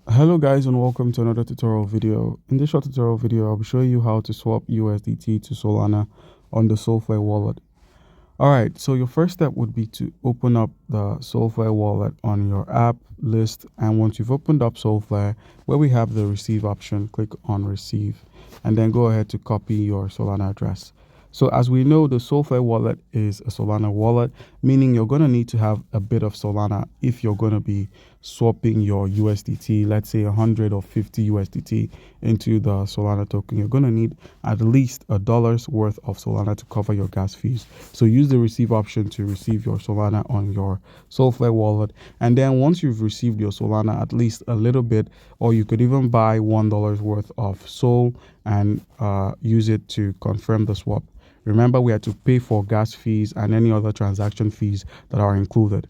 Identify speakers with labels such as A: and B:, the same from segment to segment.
A: Hello guys, and welcome to another tutorial video. In this short tutorial video, I'll be showing you how to swap USDT to Solana on the Solflare wallet. Alright, so your first step would be to open up the Solflare wallet on your app list, and once you've opened up Solflare, where we have the receive option, click on receive and then go ahead to copy your Solana address. So as we know, the Solflare wallet is a Solana wallet, meaning you're going to need to have a bit of Solana if you're going to be swapping your USDT, let's say 100 or 50 USDT into the Solana token. You're going to need at least $1 worth of Solana to cover your gas fees. So use the receive option to receive your Solana on your Solflare wallet. And then once you've received your Solana, at least a little bit, or you could even buy $1 worth of Sol and use it to confirm the swap. Remember, we had to pay for gas fees and any other transaction fees that are included.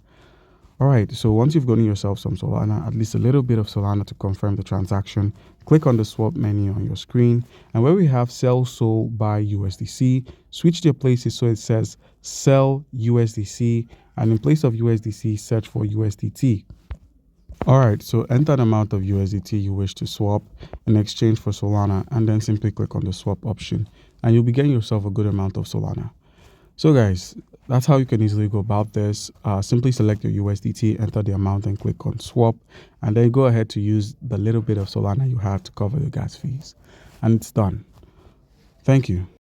A: All right, so once you've gotten yourself some Solana, at least a little bit of Solana to confirm the transaction, click on the swap menu on your screen, and where we have sell Sol buy USDC, switch their places so it says sell USDC, and in place of USDC, search for USDT. Alright, so enter the amount of USDT you wish to swap in exchange for Solana, and then simply click on the swap option and you'll be getting yourself a good amount of Solana. So guys, that's how you can easily go about this. Simply select your USDT, enter the amount and click on swap, and then go ahead to use the little bit of Solana you have to cover your gas fees. And it's done. Thank you.